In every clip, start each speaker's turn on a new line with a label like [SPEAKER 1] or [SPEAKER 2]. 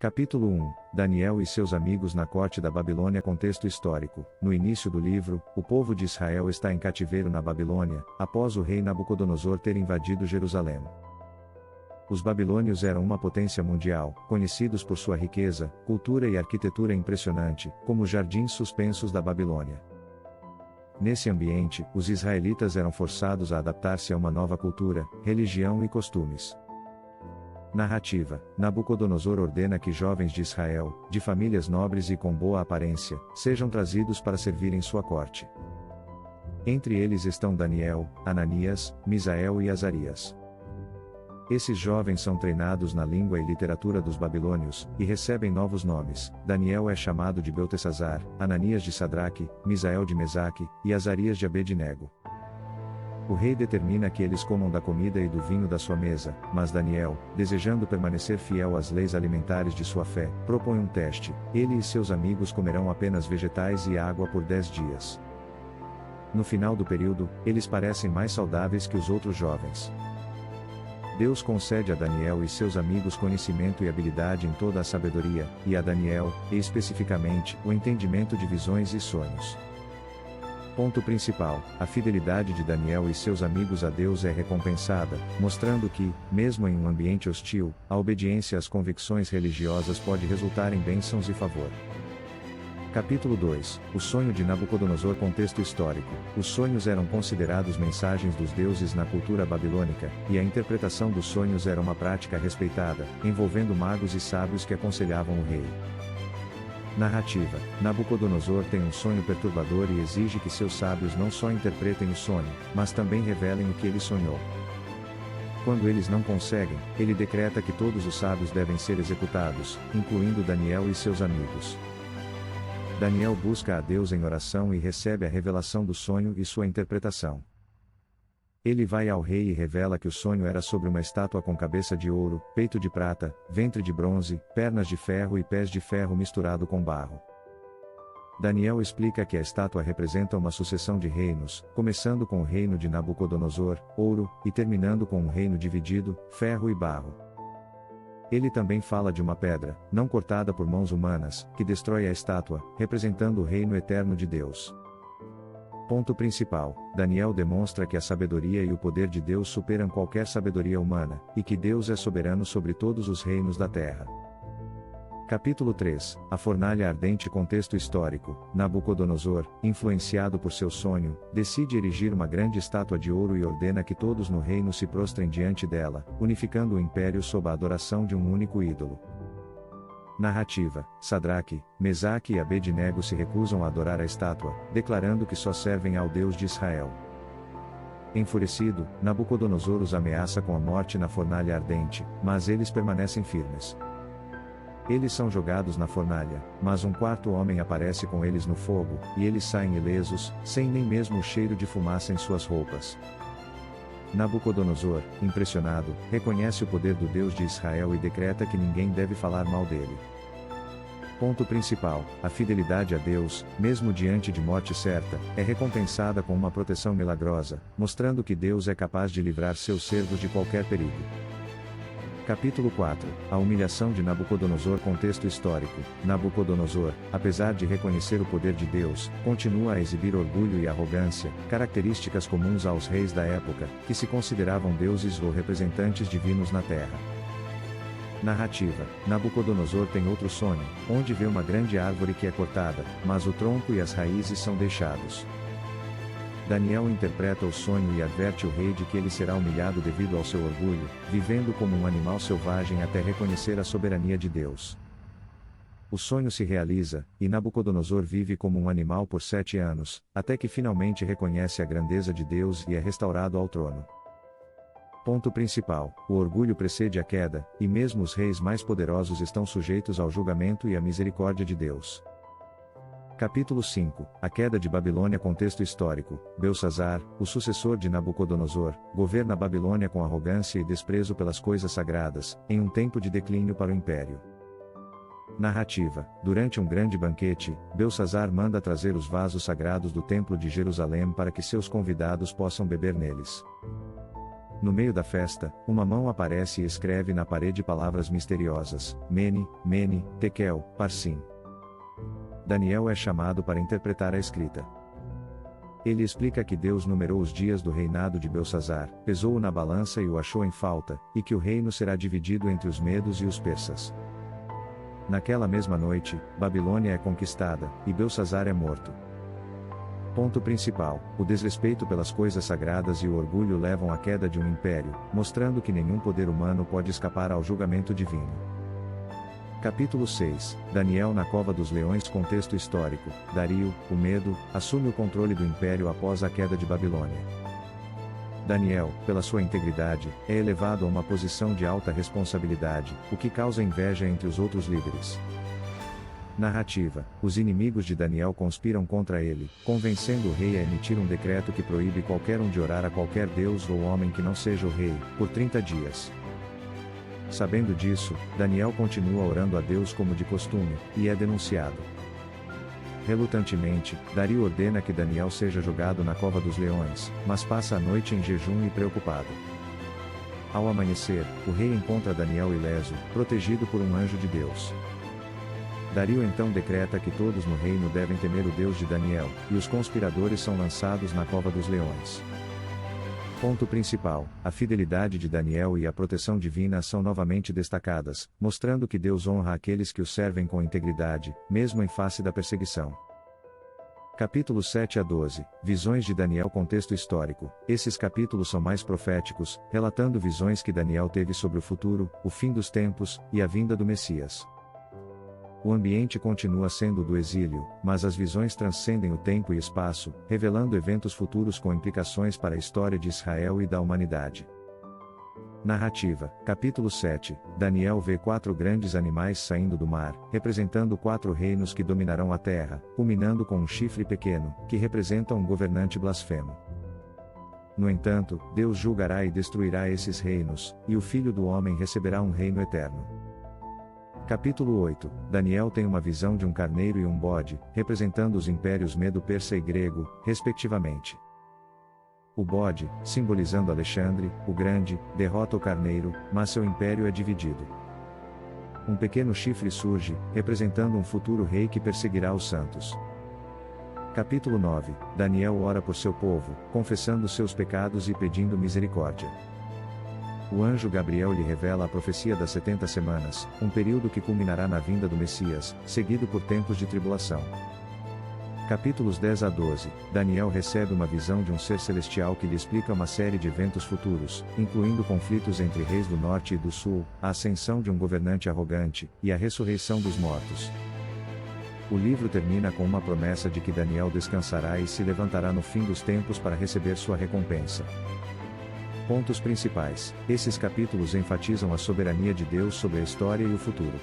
[SPEAKER 1] Capítulo 1 Daniel e seus amigos na corte da Babilônia. Contexto histórico. No início do livro, o povo de Israel está em cativeiro na Babilônia, após o rei Nabucodonosor ter invadido Jerusalém. Os babilônios eram uma potência mundial, conhecidos por sua riqueza, cultura e arquitetura impressionante, como os jardins suspensos da Babilônia. Nesse ambiente, os israelitas eram forçados a adaptar-se a uma nova cultura, religião e costumes. Narrativa: Nabucodonosor ordena que jovens de Israel, de famílias nobres e com boa aparência, sejam trazidos para servir em sua corte. Entre eles estão Daniel, Ananias, Misael e Azarias. Esses jovens são treinados na língua e literatura dos babilônios, e recebem novos nomes. Daniel é chamado de Beltesazar, Ananias de Sadraque, Misael de Mesaque, e Azarias de Abednego. O rei determina que eles comam da comida e do vinho da sua mesa, mas Daniel, desejando permanecer fiel às leis alimentares de sua fé, propõe um teste: ele e seus amigos comerão apenas vegetais e água por 10 dias. No final do período, eles parecem mais saudáveis que os outros jovens. Deus concede a Daniel e seus amigos conhecimento e habilidade em toda a sabedoria, e a Daniel, especificamente, o entendimento de visões e sonhos. Ponto principal: a fidelidade de Daniel e seus amigos a Deus é recompensada, mostrando que, mesmo em um ambiente hostil, a obediência às convicções religiosas pode resultar em bênçãos e favor. Capítulo 2 O sonho de Nabucodonosor. Contexto histórico: os sonhos eram considerados mensagens dos deuses na cultura babilônica, e a interpretação dos sonhos era uma prática respeitada, envolvendo magos e sábios que aconselhavam o rei. Narrativa: Nabucodonosor tem um sonho perturbador e exige que seus sábios não só interpretem o sonho, mas também revelem o que ele sonhou. Quando eles não conseguem, ele decreta que todos os sábios devem ser executados, incluindo Daniel e seus amigos. Daniel busca a Deus em oração e recebe a revelação do sonho e sua interpretação. Ele vai ao rei e revela que o sonho era sobre uma estátua com cabeça de ouro, peito de prata, ventre de bronze, pernas de ferro e pés de ferro misturado com barro. Daniel explica que a estátua representa uma sucessão de reinos, começando com o reino de Nabucodonosor, ouro, e terminando com um reino dividido, ferro e barro. Ele também fala de uma pedra, não cortada por mãos humanas, que destrói a estátua, representando o reino eterno de Deus. Ponto principal: Daniel demonstra que a sabedoria e o poder de Deus superam qualquer sabedoria humana, e que Deus é soberano sobre todos os reinos da terra. Capítulo 3 A fornalha ardente. Contexto histórico: Nabucodonosor, influenciado por seu sonho, decide erigir uma grande estátua de ouro e ordena que todos no reino se prostrem diante dela, unificando o império sob a adoração de um único ídolo. Narrativa: Sadraque, Mesaque e Abednego se recusam a adorar a estátua, declarando que só servem ao Deus de Israel. Enfurecido, Nabucodonosor os ameaça com a morte na fornalha ardente, mas eles permanecem firmes. Eles são jogados na fornalha, mas um quarto homem aparece com eles no fogo, e eles saem ilesos, sem nem mesmo o cheiro de fumaça em suas roupas. Nabucodonosor, impressionado, reconhece o poder do Deus de Israel e decreta que ninguém deve falar mal dele. Ponto principal: a fidelidade a Deus, mesmo diante de morte certa, é recompensada com uma proteção milagrosa, mostrando que Deus é capaz de livrar seus servos de qualquer perigo. Capítulo 4 A humilhação de Nabucodonosor. Contexto histórico: Nabucodonosor, apesar de reconhecer o poder de Deus, continua a exibir orgulho e arrogância, características comuns aos reis da época, que se consideravam deuses ou representantes divinos na terra. Narrativa: Nabucodonosor tem outro sonho, onde vê uma grande árvore que é cortada, mas o tronco e as raízes são deixados. Daniel interpreta o sonho e adverte o rei de que ele será humilhado devido ao seu orgulho, vivendo como um animal selvagem até reconhecer a soberania de Deus. O sonho se realiza, e Nabucodonosor vive como um animal por 7 anos, até que finalmente reconhece a grandeza de Deus e é restaurado ao trono. Ponto principal: o orgulho precede a queda, e mesmo os reis mais poderosos estão sujeitos ao julgamento e à misericórdia de Deus. Capítulo 5 A queda de Babilônia. Contexto histórico: Belsazar, o sucessor de Nabucodonosor, governa a Babilônia com arrogância e desprezo pelas coisas sagradas, em um tempo de declínio para o império. Narrativa: durante um grande banquete, Belsazar manda trazer os vasos sagrados do templo de Jerusalém para que seus convidados possam beber neles. No meio da festa, uma mão aparece e escreve na parede palavras misteriosas: Mene, Mene, Tekel, Parsim. Daniel é chamado para interpretar a escrita. Ele explica que Deus numerou os dias do reinado de Belsazar, pesou-o na balança e o achou em falta, e que o reino será dividido entre os medos e os persas. Naquela mesma noite, Babilônia é conquistada, e Belsazar é morto. Ponto principal: o desrespeito pelas coisas sagradas e o orgulho levam à queda de um império, mostrando que nenhum poder humano pode escapar ao julgamento divino. Capítulo 6, Daniel na Cova dos Leões. Contexto histórico: Dario, o Medo, assume o controle do império após a queda de Babilônia. Daniel, pela sua integridade, é elevado a uma posição de alta responsabilidade, o que causa inveja entre os outros líderes. Narrativa: os inimigos de Daniel conspiram contra ele, convencendo o rei a emitir um decreto que proíbe qualquer um de orar a qualquer deus ou homem que não seja o rei, por 30 dias. Sabendo disso, Daniel continua orando a Deus como de costume, e é denunciado. Relutantemente, Dario ordena que Daniel seja jogado na cova dos leões, mas passa a noite em jejum e preocupado. Ao amanhecer, o rei encontra Daniel ileso, protegido por um anjo de Deus. Dario então decreta que todos no reino devem temer o Deus de Daniel, e os conspiradores são lançados na cova dos leões. Ponto principal: a fidelidade de Daniel e a proteção divina são novamente destacadas, mostrando que Deus honra aqueles que o servem com integridade, mesmo em face da perseguição. Capítulos 7 a 12, Visões de Daniel. Contexto histórico: esses capítulos são mais proféticos, relatando visões que Daniel teve sobre o futuro, o fim dos tempos, e a vinda do Messias. O ambiente continua sendo o do exílio, mas as visões transcendem o tempo e espaço, revelando eventos futuros com implicações para a história de Israel e da humanidade. Narrativa: capítulo 7, Daniel vê 4 grandes animais saindo do mar, representando 4 reinos que dominarão a terra, culminando com um chifre pequeno, que representa um governante blasfemo. No entanto, Deus julgará e destruirá esses reinos, e o Filho do Homem receberá um reino eterno. Capítulo 8, Daniel tem uma visão de um carneiro e um bode, representando os impérios medo-persa e grego, respectivamente. O bode, simbolizando Alexandre, o Grande, derrota o carneiro, mas seu império é dividido. Um pequeno chifre surge, representando um futuro rei que perseguirá os santos. Capítulo 9, Daniel ora por seu povo, confessando seus pecados e pedindo misericórdia. O anjo Gabriel lhe revela a profecia das 70 semanas, um período que culminará na vinda do Messias, seguido por tempos de tribulação. Capítulos 10 a 12, Daniel recebe uma visão de um ser celestial que lhe explica uma série de eventos futuros, incluindo conflitos entre reis do norte e do sul, a ascensão de um governante arrogante, e a ressurreição dos mortos. O livro termina com uma promessa de que Daniel descansará e se levantará no fim dos tempos para receber sua recompensa. Pontos principais: esses capítulos enfatizam a soberania de Deus sobre a história e o futuro.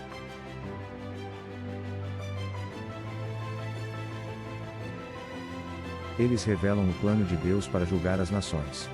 [SPEAKER 1] Eles revelam o plano de Deus para julgar as nações.